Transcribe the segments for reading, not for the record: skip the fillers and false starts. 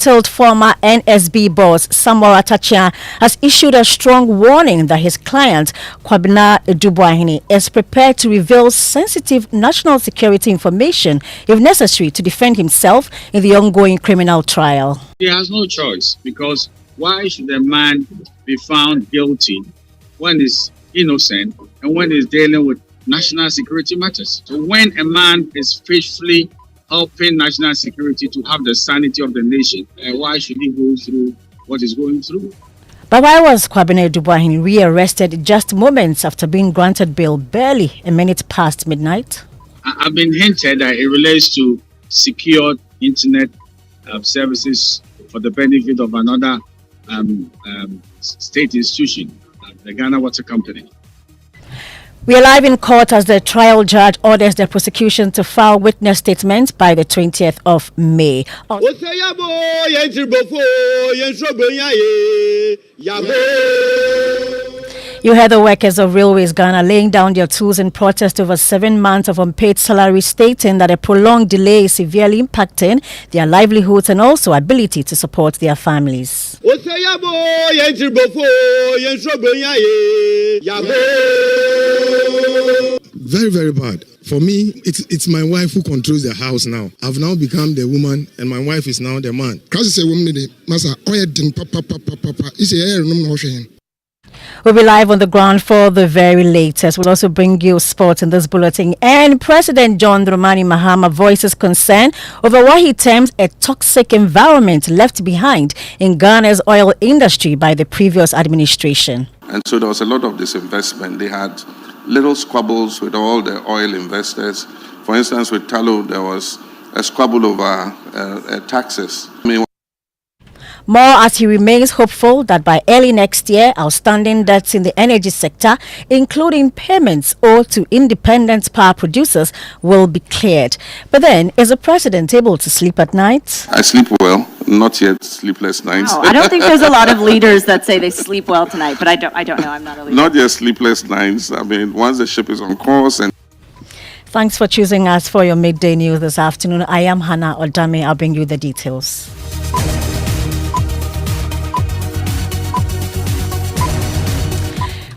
disgruntled former NSB boss Samuel Atachia has issued a strong warning that his client, Kwabena Duboahene, is prepared to reveal sensitive national security information if necessary to defend himself in the ongoing criminal trial. He has no choice, because why should a man be found guilty when he's innocent and when he's dealing with national security matters? So when a man is faithfully helping national security to have the sanity of the nation, why should he go through what he's going through? But why was Kwabena Duboahene rearrested just moments after being granted bail barely a minute past midnight? I've been hinted that it relates to secured internet services for the benefit of another state institution, the Ghana Water Company. We are live in court as the trial judge orders the prosecution to file witness statements by the 20th of May. You heard the workers of Railways Ghana laying down their tools in protest over 7 months of unpaid salary, stating that a prolonged delay is severely impacting their livelihoods and also ability to support their families. Very, very bad. For me, it's my wife who controls the house now. I've now become the woman, and my wife is now the man. We'll be live on the ground for the very latest. We'll also bring you sports in this bulletin. And President John Dramani Mahama voices concern over what he terms a toxic environment left behind in Ghana's oil industry by the previous administration. And so there was a lot of disinvestment. They had little squabbles with all the oil investors. For instance, with Tullow, there was a squabble over taxes. More as he remains hopeful that by early next year, outstanding debts in the energy sector, including payments owed to independent power producers, will be cleared. But then, is the president able to sleep at night? I sleep well, not yet sleepless nights. No, I don't think there's a lot of leaders that say they sleep well tonight, but I don't know. I'm not a leader. Not yet sleepless nights. I mean, once the ship is on course and Thanks for choosing us for your midday news this afternoon. I am Hannah Odame. I'll bring you the details.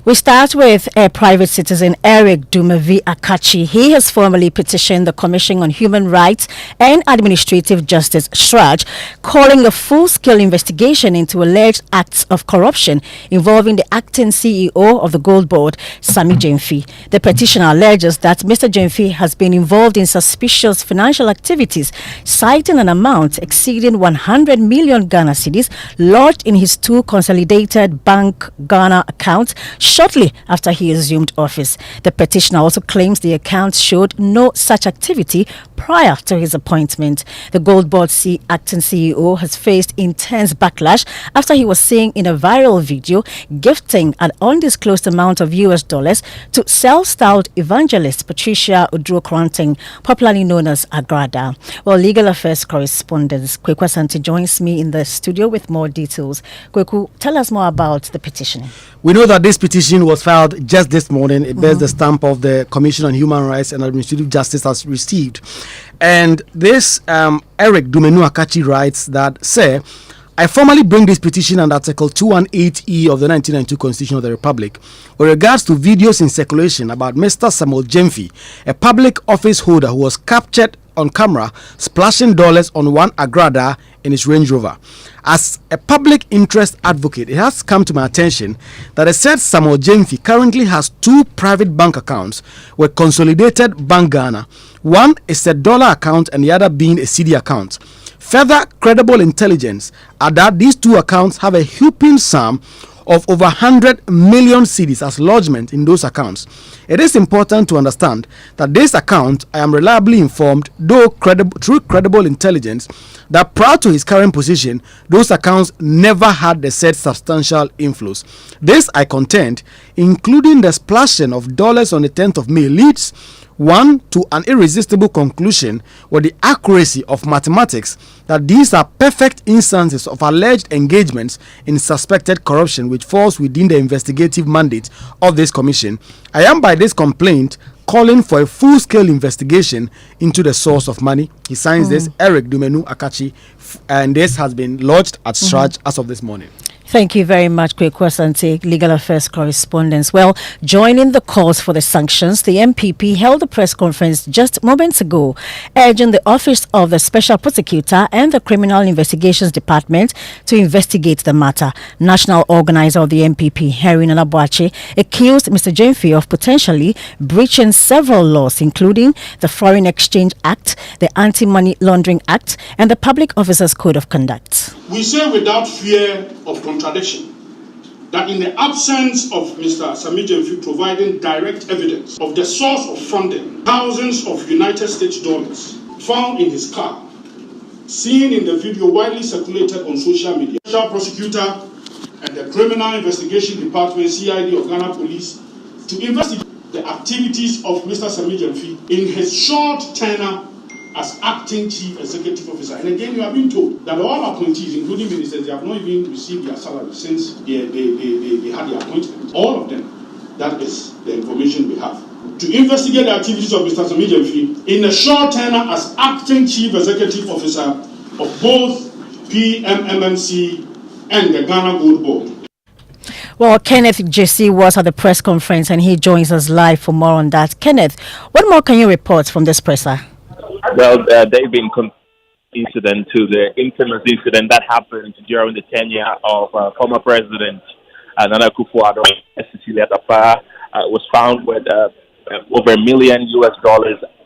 We start with a private citizen, Eric Dumevi Akachi. He has formally petitioned the Commission on Human Rights and Administrative Justice, SHRAJ, calling a full-scale investigation into alleged acts of corruption involving the acting CEO of the Gold Board, Sammy Jenfi. The petitioner alleges that Mr. Jenfi has been involved in suspicious financial activities, citing an amount exceeding 100 million Ghana cedis lodged in his two consolidated Bank Ghana accounts shortly after he assumed office. The petitioner also claims the accounts showed no such activity prior to his appointment. The Gold Board acting CEO has faced intense backlash after he was seen in a viral video gifting an undisclosed amount of US dollars to self-styled evangelist Patricia Uduro-Kranting, popularly known as Agrada. Well, legal affairs correspondent Kweku Asante joins me in the studio with more details. Kweku, tell us more about the petition. We know that this petition was filed just this morning. It bears the stamp of the Commission on Human Rights and Administrative Justice has received. And this Eric Dumenu Akachi writes that, "Sir, I formally bring this petition under Article 218E of the 1992 Constitution of the Republic with regards to videos in circulation about Mr. Samuel Jenfi, a public office holder who was captured on camera splashing dollars on one Agrada in his Range Rover. As a public interest advocate, it has come to my attention that a said Samuel Jenfi currently has two private bank accounts with Consolidated Bank Ghana. One is a dollar account and the other being a CD account. Further credible intelligence are that these two accounts have a whopping sum of over 100 million cedis as lodgement in those accounts. It is important to understand that this account, I am reliably informed, though through credible intelligence, that prior to his current position, those accounts never had the said substantial inflows. This, I contend, including the splashing of dollars on the 10th of May, leads one to an irresistible conclusion with the accuracy of mathematics that these are perfect instances of alleged engagements in suspected corruption which falls within the investigative mandate of this commission. I am by this complaint calling for a full-scale investigation into the source of money. He signs this, Eric Dumenu Akachi, and this has been lodged at SRAJ as of this morning. Thank you very much, Kweku Asante, Legal Affairs Correspondent. Well, joining the calls for the sanctions, the MPP held a press conference just moments ago, urging the Office of the Special Prosecutor and the Criminal Investigations Department to investigate the matter. National organizer of the MPP, Henry Nanabuachi, accused Mr. Jenfi of potentially breaching several laws, including the Foreign Exchange Act, the Anti-Money Laundering Act, and the Public Officers Code of Conduct. We say without fear of contradiction that in the absence of Mr. Sami Jenfi providing direct evidence of the source of funding, thousands of United States dollars found in his car, seen in the video widely circulated on social media, the Special Prosecutor and the Criminal Investigation Department, CID of Ghana Police, to investigate the activities of Mr. Sami Jenfi in his short tenure as acting chief executive officer. And again, you have been told that all appointees, including ministers, they have not even received their salary since they had the appointment. All of them. That is the information we have. To investigate the activities of Mr. Sami Jenfi in a short tenure as acting chief executive officer of both PMMNC and the Ghana Gold Board. Well, Kenneth JC was at the press conference and he joins us live for more on that. Kenneth, what more can you report from this presser? Well, they've been incident to the infamous incident that happened during the tenure of former President Nana Akufo-Addo. Cecilia Tapa was found with over $1 million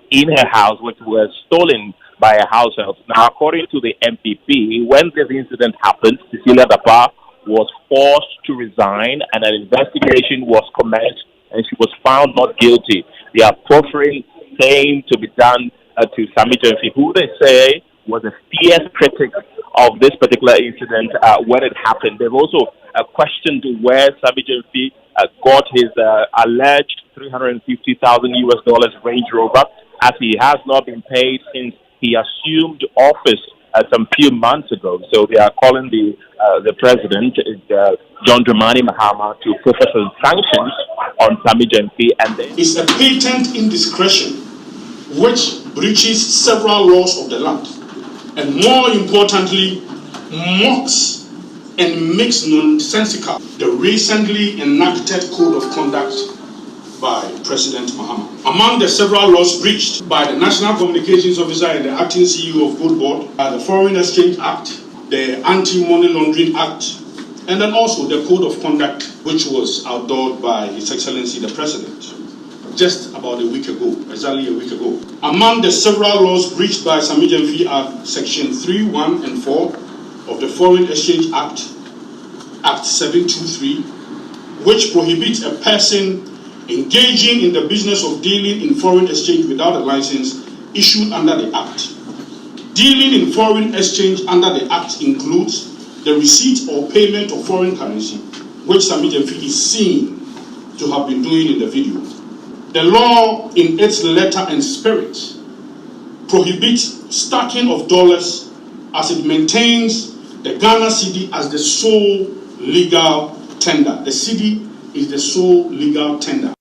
in her house, which was stolen by a house help. Now, according to the MPP, when this incident happened, Cecilia Tapa was forced to resign and an investigation was commenced and she was found not guilty. They are proffering same to be done to Sami Jenfi, who they say was a fierce critic of this particular incident when it happened. They've also questioned where Sami Jenfi got his alleged $350,000 Range Rover, as he has not been paid since he assumed office some few months ago. So they are calling the president, John Dramani Mahama, to focus on sanctions on Sami Jenfi. And it's a patent indiscretion which breaches several laws of the land, and more importantly, mocks and makes nonsensical the recently enacted code of conduct by President Mahama. Among the several laws breached by the National Communications Officer and the acting CEO of Gold Board are the Foreign Exchange Act, the Anti-Money Laundering Act, and then also the Code of Conduct, which was outlawed by His Excellency the President just about a week ago, exactly a week ago. Among the several laws breached by Sami Jenfi are Section 3, 1, and 4 of the Foreign Exchange Act, Act 723, which prohibits a person engaging in the business of dealing in foreign exchange without a license issued under the Act. Dealing in foreign exchange under the Act includes the receipt or payment of foreign currency, which Sami Jenfi is seen to have been doing in the video. The law, in its letter and spirit, prohibits stacking of dollars as it maintains the Ghana cedi as the sole legal tender. The cedi is the sole legal tender.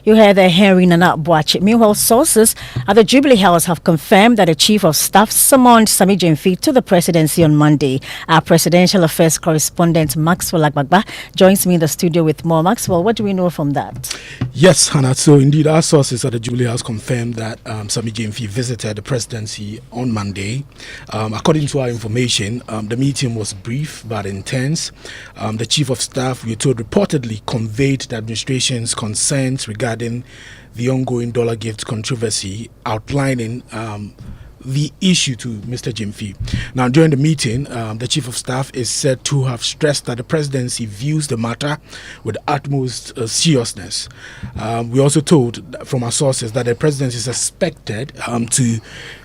You heard the Henry Nanabuachi. Meanwhile, sources at the Jubilee House have confirmed that the Chief of Staff summoned Sami Jenfi to the presidency on Monday. Our presidential affairs correspondent Maxwell Agbagba joins me in the studio with more. Maxwell, what do we know from that? Yes, Hannah. So indeed, our sources at the Jubilee House confirmed that Sami Jenfi visited the presidency on Monday. According to our information, the meeting was brief but intense. The Chief of Staff, we were told, reportedly conveyed the administration's concerns regarding the ongoing dollar gift controversy, outlining the issue to Mr. Jenfi. Now, during the meeting, the Chief of Staff is said to have stressed that the presidency views the matter with utmost seriousness. We also told from our sources that the presidency is expected to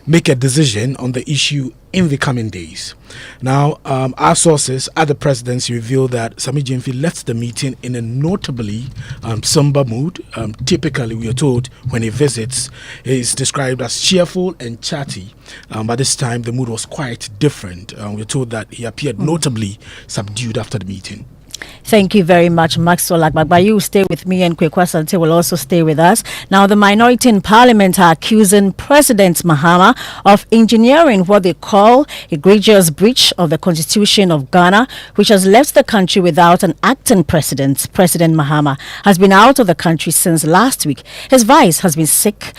make a decision on the issue in the coming days. Now, our sources at the presidency revealed that Sami Jenfi left the meeting in a notably somber mood. Typically, we are told when he visits, he is described as cheerful and chatty. But this time, the mood was quite different. We are told that he appeared notably subdued after the meeting. Thank you very much, Maxwell Agbagba. You stay with me, and Kwekwa Sante will also stay with us. Now, the minority in parliament are accusing President Mahama of engineering what they call egregious breach of the Constitution of Ghana, which has left the country without an acting president. President Mahama has been out of the country since last week. His vice has been sick,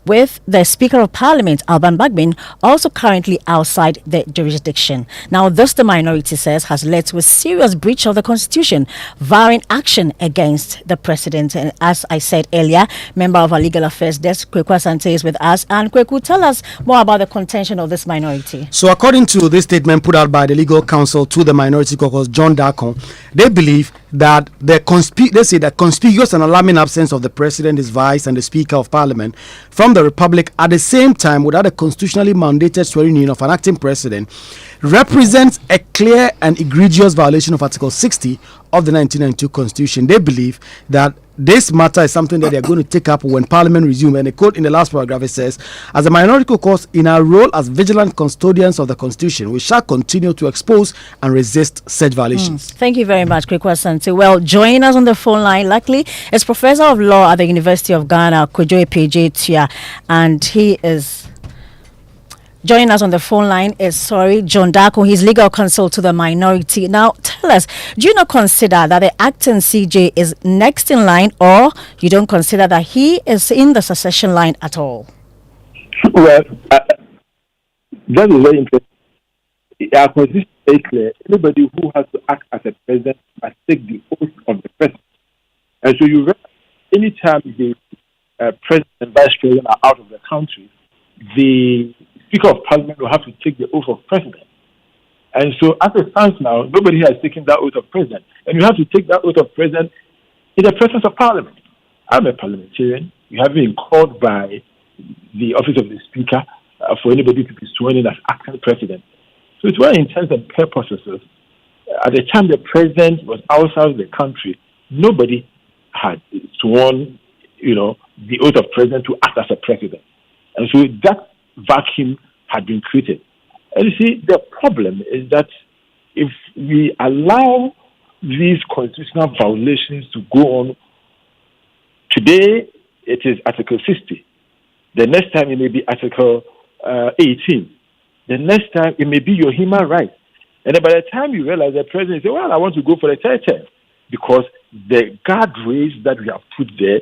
with the Speaker of Parliament, Alban Bagbin, also currently outside the jurisdiction. Now, this, the minority says, has led to a serious breach of the Constitution, vowing action against the President. And as I said earlier, member of our Legal Affairs Desk, Kwekwa Sante, is with us. And Kweku, tell us more about the contention of this minority. So, according to this statement put out by the Legal Counsel to the Minority Caucus, John Darkon, they believe that they say that conspicuous and alarming absence of the President, his vice, and the Speaker of Parliament from the Republic at the same time without a constitutionally mandated swearing in of an acting president represents a clear and egregious violation of Article 60 of the 1992 Constitution. They believe that this matter is something that they are going to take up when Parliament resumes. And a quote in the last paragraph, it says, "As a minority caucus, in our role as vigilant custodians of the Constitution, we shall continue to expose and resist such violations." Thank you very much, Kwekwa Sante. Well, joining us on the phone line, luckily, is Professor of Law at the University of Ghana, Kojo Epeje Tua, and he is... Joining us on the phone line is, John Darko. He's legal counsel to the minority. Now, tell us, do you not consider that the acting CJ is next in line, or you don't consider that he is in the succession line at all? Well, that is very interesting. Our constitution is very clear. Anybody who has to act as a president must take the oath of the president. And so you realize anytime the president and vice president are out of the country, the Speaker of Parliament will have to take the oath of president. And so, as it stands now, nobody has taken that oath of president. And you have to take that oath of president in the presence of Parliament. I'm a parliamentarian. You have been called by the office of the Speaker for anybody to be sworn in as acting president. So, it's very intents and purposes. At the time the president was outside of the country, nobody had sworn, the oath of president to act as a president. And so that vacuum had been created. And you see, the problem is that if we allow these constitutional violations to go on, today it is Article 60. The next time it may be Article 18. The next time it may be your human rights. And then by the time you realize the president says, well, I want to go for the third term, because the guardrails that we have put there,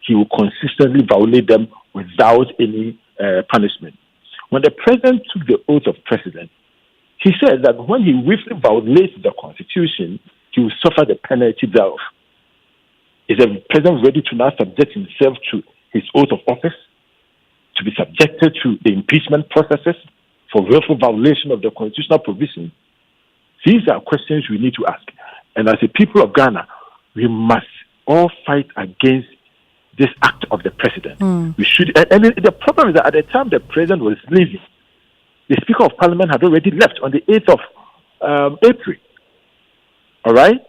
he will consistently violate them without any punishment. When the president took the oath of president, he said that when he willfully violates the Constitution, he will suffer the penalty thereof. Is the president ready to now subject himself to his oath of office, to be subjected to the impeachment processes for willful violation of the constitutional provision? These are questions we need to ask. And as a people of Ghana, we must all fight against this act of the president. We should, and the problem is that at the time the president was leaving, the Speaker of Parliament had already left on the 8th of April. All right?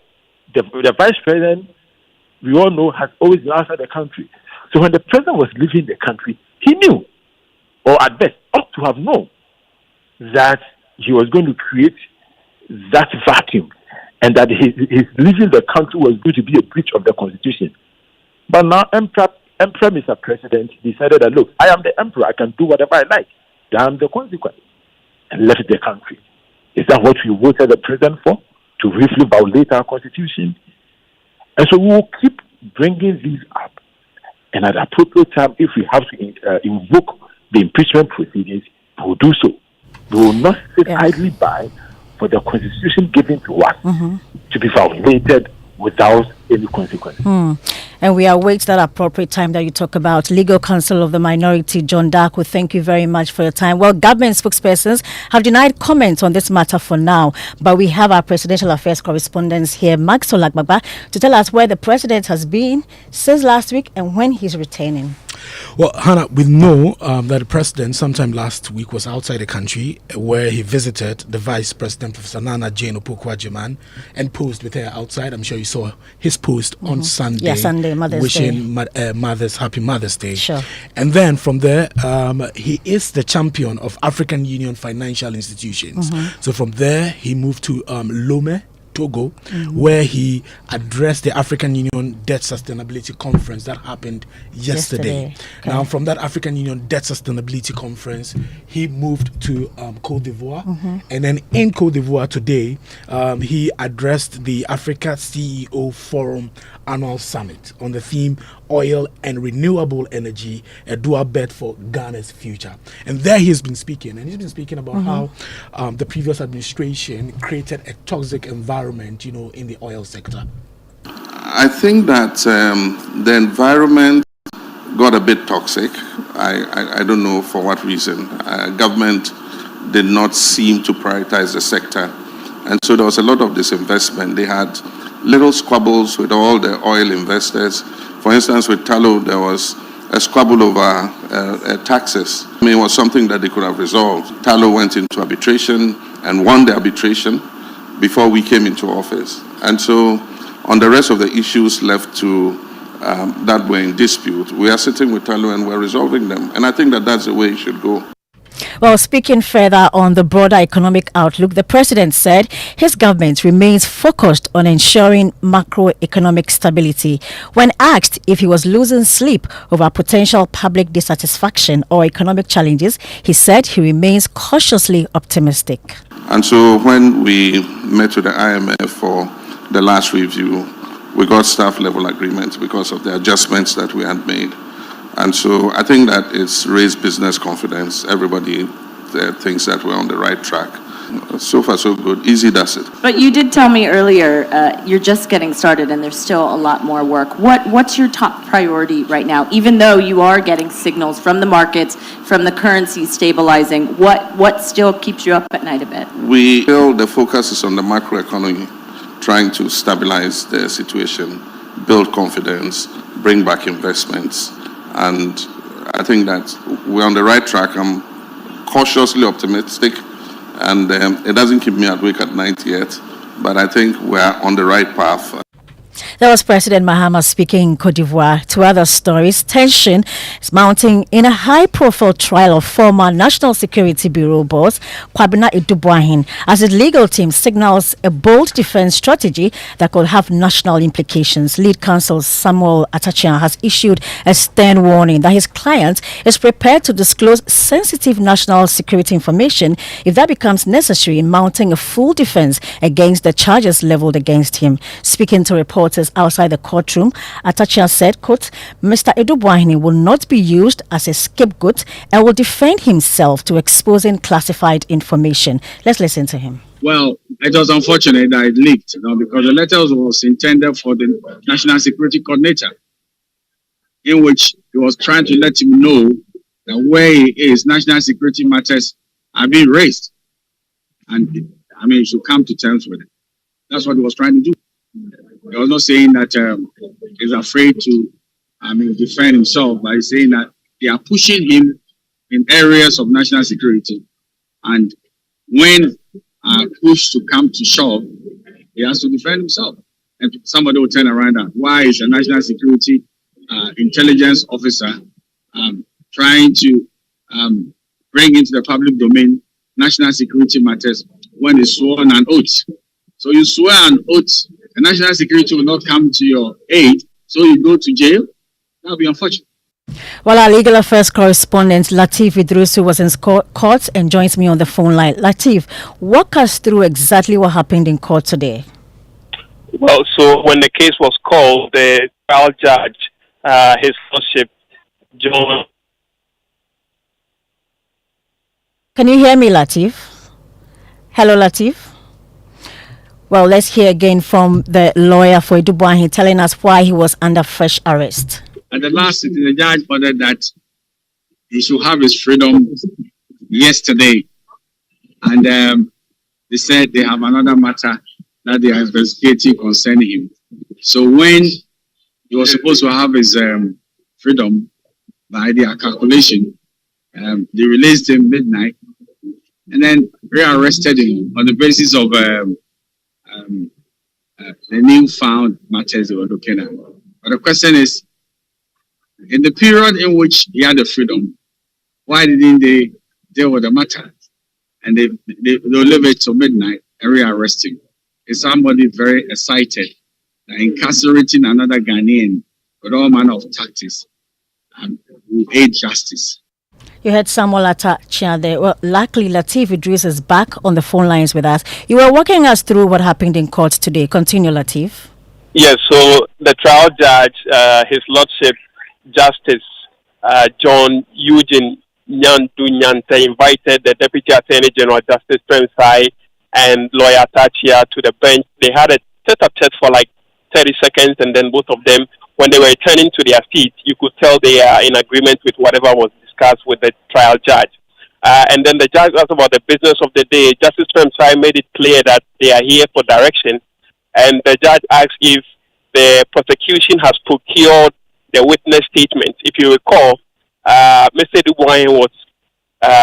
The Vice President, we all know, has always been outside the country. So when the president was leaving the country, he knew, or at best, ought to have known, that he was going to create that vacuum, and that his leaving the country was going to be a breach of the Constitution. But now, Emperor Mr. President decided that, look, I am the emperor, I can do whatever I like. Damn the consequence. And left the country. Is that what we voted the president for? To briefly violate our Constitution? And so we will keep bringing these up. And at the appropriate time, if we have to invoke the impeachment proceedings, we will do so. We will not sit idly by for the Constitution given to us to be violated without any consequence. And we await that appropriate time that you talk about. Legal Counsel of the Minority, John Darko, thank you very much for your time. Well, government spokespersons have denied comment on this matter for now, but we have our presidential affairs correspondent here, Maxwell Agbagba, to tell us where the president has been since last week and when he's returning. Well, Hannah, we know that the president sometime last week was outside the country, where he visited the vice president, Professor Nana Jane Opoku-Agyeman, and posed with her outside. I'm sure you saw his post on Sunday. Yeah, Sunday, Mother's wishing Day. Mothers Happy Mother's Day. Sure. And then from there, he is the champion of African Union financial institutions. So from there, he moved to Lome, Togo, where he addressed the African Union Debt Sustainability Conference that happened yesterday. Okay. Now, from that African Union Debt Sustainability Conference, he moved to Côte d'Ivoire, and then in Côte d'Ivoire today, he addressed the Africa CEO Forum Annual Summit on the theme Oil and Renewable Energy, a dual bet for Ghana's future. And there he's been speaking, and he's been speaking about how the previous administration created a toxic environment, in the oil sector. I think that the environment got a bit toxic. I don't know for what reason. Government did not seem to prioritize the sector. And so there was a lot of disinvestment. They had little squabbles with all the oil investors. For instance, with Tallow, there was a squabble over taxes. I mean, it was something that they could have resolved. Tallow went into arbitration and won the arbitration before we came into office. And so on the rest of the issues left to that were in dispute, we are sitting with Tallow and we're resolving them. And I think that that's the way it should go. Well, speaking further on the broader economic outlook, the president said his government remains focused on ensuring macroeconomic stability. When asked if he was losing sleep over potential public dissatisfaction or economic challenges, he said he remains cautiously optimistic. And so when we met with the IMF for the last review, we got staff level agreement because of the adjustments that we had made. And so I think that it's raised business confidence. Everybody thinks that we're on the right track. So far, so good. Easy does it. But you did tell me earlier you're just getting started and there's still a lot more work. What's your top priority right now? Even though you are getting signals from the markets, from the currency stabilizing, what still keeps you up at night a bit? We feel the focus is on the macroeconomy, trying to stabilize the situation, build confidence, bring back investments. And I think that we're on the right track. I'm cautiously optimistic, and it doesn't keep me awake at night yet, but I think we're on the right path. That was President Mahama speaking in Côte d'Ivoire. To other stories, tension is mounting in a high-profile trial of former National Security Bureau boss Kwabena Edubwahin as his legal team signals a bold defense strategy that could have national implications. Lead counsel Samuel Atachian has issued a stern warning that his client is prepared to disclose sensitive national security information if that becomes necessary in mounting a full defense against the charges leveled against him. Speaking to reporters outside the courtroom, Atachian said, quote, Mr. Edubwahin will not be used as a scapegoat and will defend himself to exposing classified information. Let's listen to him. Well, it was unfortunate that it leaked, because the letter was intended for the National Security Coordinator, in which he was trying to let him know that where he is, national security matters are being raised. And, he should come to terms with it. That's what he was trying to do. He was not saying that he's afraid to defend himself, but he's saying that they are pushing him in areas of national security. And when pushed to come to shove, he has to defend himself. And somebody will turn around and why is a national security intelligence officer trying to bring into the public domain national security matters when he's sworn an oath? So you swear an oath, the national security will not come to your aid, so you go to jail. That would be unfortunate. Well, our legal affairs correspondent Latif Idrusu was in court and joins me on the phone line. Latif, walk us through exactly what happened in court today. Well, so when the case was called, the trial judge, his lordship, John. Can you hear me, Latif? Hello, Latif. Well, let's hear again from the lawyer for Edubwahin telling us why he was under fresh arrest. At the last sitting, the judge ordered that he should have his freedom yesterday. And they said they have another matter that they are investigating concerning him. So when he was supposed to have his freedom by their calculation, they released him midnight and then rearrested him on the basis of the newfound matters they were looking at. But the question is, in the period in which he had the freedom, why didn't they deal with the matter? And they'll leave it till midnight and rearrest him. is somebody very excited, incarcerating another Ghanaian with all manner of tactics and will aid justice. You heard Samuel Atachia there. Well, luckily, Latif Idris is back on the phone lines with us. You were walking us through what happened in court today. Continue, Latif. Yes, so the trial judge, His Lordship Justice John Eugene Nyandu Nyante, invited the Deputy Attorney General Justice Presidency and lawyer Tachia to the bench. They had a tete-a-tete for like 30 seconds, and then both of them, when they were returning to their seats, you could tell they are in agreement with whatever was discussed with the trial judge. And then the judge asked about the business of the day. Justice Presidency made it clear that they are here for direction, and the judge asked if the prosecution has procured the witness statement. If you recall, Mr. Dubois was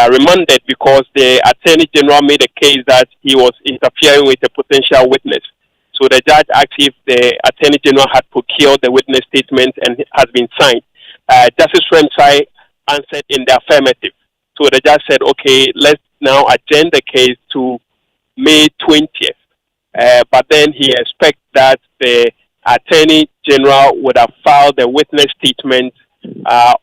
remanded because the Attorney General made a case that he was interfering with a potential witness. So the judge asked if the Attorney General had procured the witness statement and it has been signed. Justice Presidency answered in the affirmative. So the judge said, okay, let's now adjourn the case to May 20th. But then he expects that the Attorney General would have filed the witness statement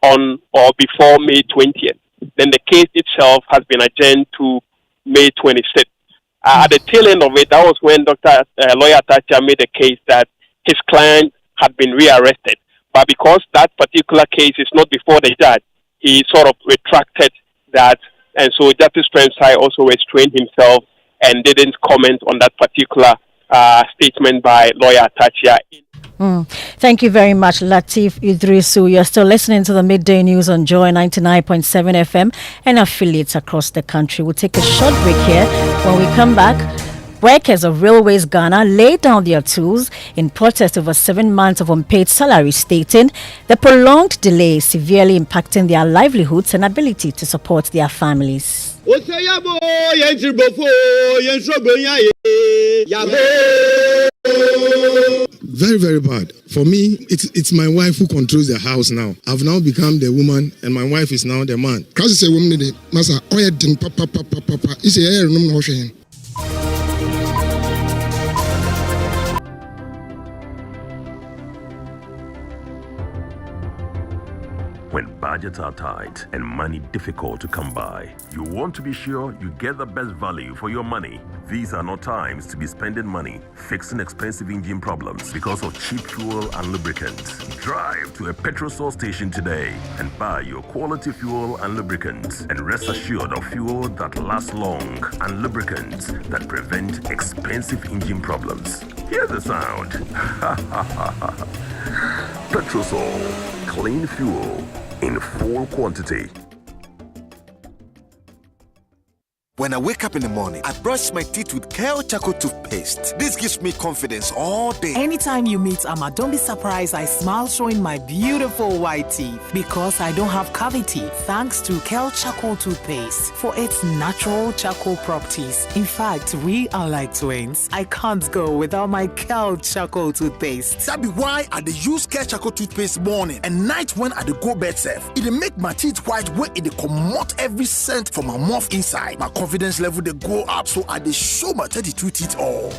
on or before May 20th. Then the case itself has been adjourned to May 26th. At the tail end of it, that was when lawyer Thatcher made a case that his client had been rearrested. But because that particular case is not before the judge, he sort of retracted that. And so Justice Presidency also restrained himself and didn't comment on that particular statement by lawyer Thatcher. Thank you very much, Latif Idrisu. You're still listening to the Midday News on Joy 99.7 FM and affiliates across the country. We'll take a short break here. When we come back, workers of Railways Ghana laid down their tools in protest over 7 months of unpaid salary, stating the prolonged delay is severely impacting their livelihoods and ability to support their families. Very, very bad. For me, it's my wife who controls the house now. I've now become the woman, and my wife is now the man. Because it's a woman, masa oya din papa. It's a air no motion. When budgets are tight and money difficult to come by, you want to be sure you get the best value for your money. These are not times to be spending money fixing expensive engine problems because of cheap fuel and lubricants. Drive to a petrol source station today and buy your quality fuel and lubricants, and rest assured of fuel that lasts long and lubricants that prevent expensive engine problems. Hear the sound. Petrosol, clean fuel in full quantity. When I wake up in the morning, I brush my teeth with Kale Charcoal toothpaste. This gives me confidence all day. Anytime you meet Amma, don't be surprised I smile showing my beautiful white teeth because I don't have cavity thanks to Kale Charcoal toothpaste for its natural charcoal properties. In fact, we are like twins. I can't go without my Kale Charcoal toothpaste. That be why I use Kale Charcoal toothpaste morning and night when I go bed safe. It make my teeth white when it come out every scent from my mouth inside. My confidence level they go up, so I show my 32 teeth all.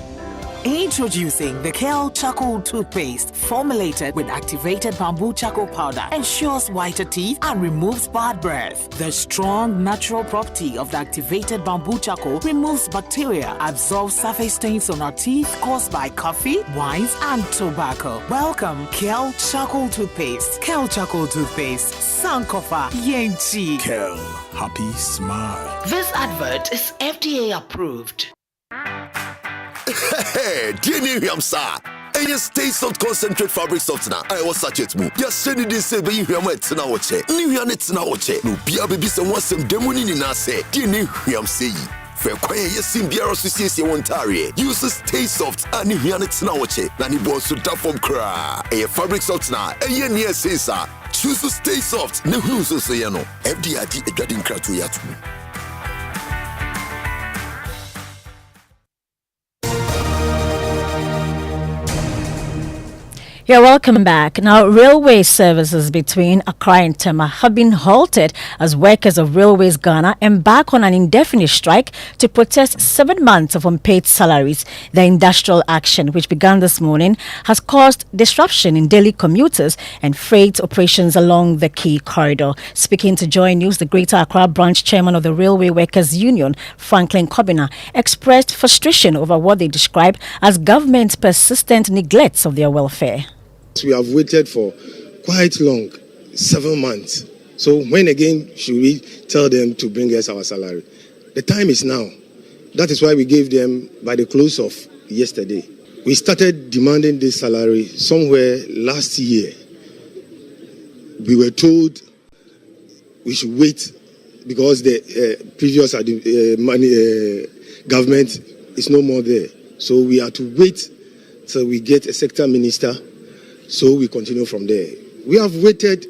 Introducing the Kale Charcoal toothpaste, formulated with activated bamboo charcoal powder, ensures whiter teeth and removes bad breath. The strong natural property of the activated bamboo charcoal removes bacteria, absorbs surface stains on our teeth caused by coffee, wines, and tobacco. Welcome, Kale Charcoal toothpaste. Kale Charcoal toothpaste, Sankofa Yenchi. Kale, happy smile. This advert is FDA approved. Hey, dear Niham sir. And you stay soft concentrate fabric softener. I was such it move. You're sending this say, but you hear my tina watch. Nihian it's now watch. No, be a baby, some some demoni in us say. Dear Niham say. Fair quiet, yes, in Biara Association Ontario. Use stay soft and Nihian it's now watch. Nani boss to tap from cry. A fabric softener. And yen yes, say, sir. Choose to stay soft. No, who's so say, no. FDID a garden crack to yatu. You're welcome back. Now, railway services between Accra and Tema have been halted as workers of Railways Ghana embark on an indefinite strike to protest 7 months of unpaid salaries. The industrial action, which began this morning, has caused disruption in daily commuters and freight operations along the key corridor. Speaking to Joy News, the Greater Accra branch chairman of the Railway Workers Union, Franklin Kobina, expressed frustration over what they describe as government's persistent neglect of their welfare. We have waited for quite long, 7 months. So when again should we tell them to bring us our salary? The time is now. That is why we gave them by the close of yesterday. We started demanding this salary somewhere last year. We were told we should wait because the previous government is no more there. So we are to wait till we get a sector minister. So we continue from there. We have waited.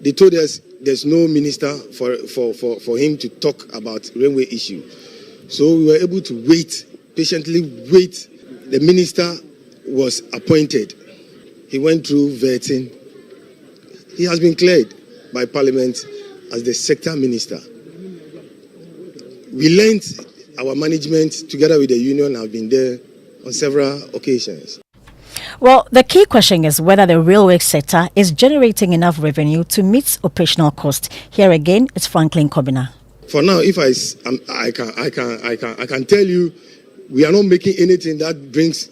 They told us there's no minister for him to talk about railway issue. So we were able to wait, patiently wait. The minister was appointed. He went through vetting. He has been cleared by Parliament as the sector minister. We learned our management together with the union have been there on several occasions. Well, the key question is whether the railway sector is generating enough revenue to meet operational costs. Here again, it's Franklin Kobina. For now, if I can tell you, we are not making anything that brings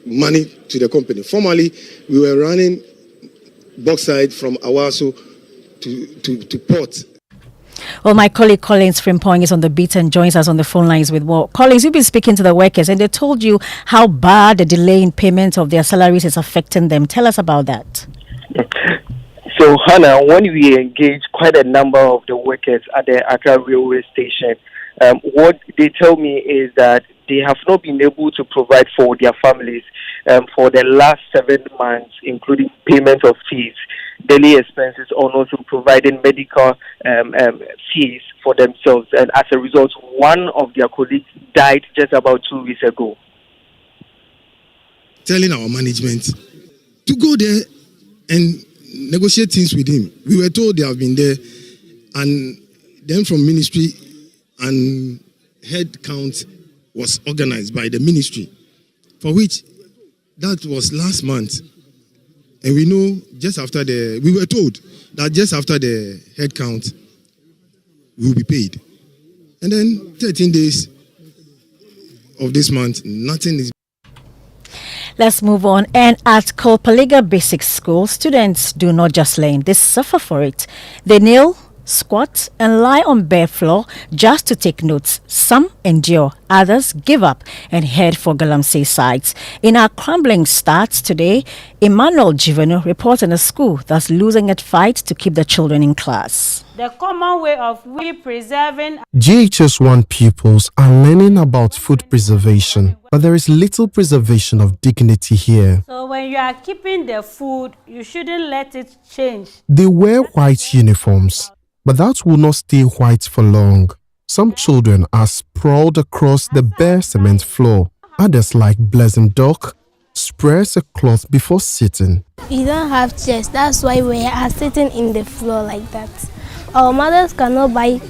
money to the company. Formerly, we were running bauxite from Awaso to port. Well, my colleague Collins Frimpong is on the beat and joins us on the phone lines with more. Collins, you've been speaking to the workers and they told you how bad the delay in payment of their salaries is affecting them. Tell us about that. So, Hannah, when we engage quite a number of the workers at the Accra railway station, what they tell me is that they have not been able to provide for their families for the last 7 months, including payment of fees, daily expenses, and also providing medical fees for themselves. And as a result, one of their colleagues died just about 2 weeks ago. Telling our management to go there and negotiate things with him. We were told they have been there, and then from ministry and head count was organized by the ministry, for which that was last month. And we know we were told that just after the head count, we will be paid. And then 13 days of this month, nothing is. Let's move on. And at Kolpaliga Basic School, students do not just learn, they suffer for it. They kneel, squat, and lie on bare floor just to take notes. Some endure, others give up and head for Galamsey sites. In our crumbling stats today, Emmanuel Jivenu reports on a school that's losing its fight to keep the children in class. The common way of preserving GHS1 pupils are learning about food preservation, but there is little preservation of dignity here. So when you are keeping the food, you shouldn't let it change. They wear white uniforms, but that will not stay white for long. Some children are sprawled across the bare cement floor. Others, like Blessing Doc, spreads a cloth before sitting. We don't have chairs, that's why we are sitting in the floor like that. Our mothers cannot buy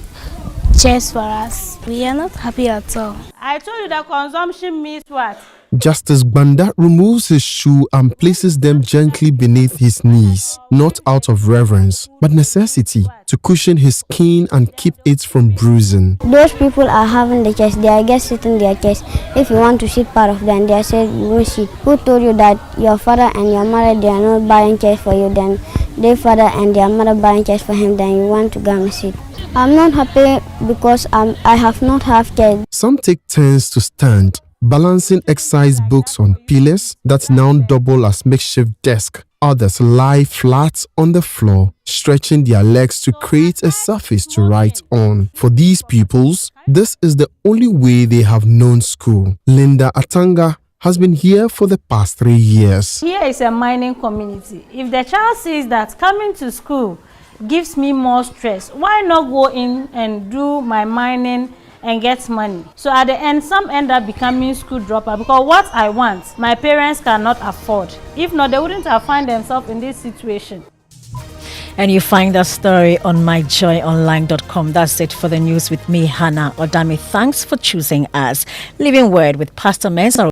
chairs for us. We are not happy at all. I told you that consumption means what? Justice Banda removes his shoe and places them gently beneath his knees, not out of reverence, but necessity, to cushion his skin and keep it from bruising. Those people are having the chairs, they are just sitting their chairs. If you want to sit part of them, they say you won't sit. Who told you that your father and your mother, they are not buying chairs for you, then their father and their mother buying chairs for him, then you want to go and sit? I'm not happy because I have not have chairs. Some take turns to stand, balancing exercise books on pillars that now double as makeshift desk. Others lie flat on the floor, stretching their legs to create a surface to write on. For these pupils, this is the only way they have known school. Linda Atanga has been here for the past 3 years. Here is a mining community. If the child sees that coming to school gives me more stress, why not go in and do my mining and get money. So at the end, some end up becoming school dropout because what I want, my parents cannot afford. If not, they wouldn't have found themselves in this situation. And you find that story on myjoyonline.com. That's it for the news with me, Hannah Odame. Thanks for choosing us. Leaving word with Pastor Mensa.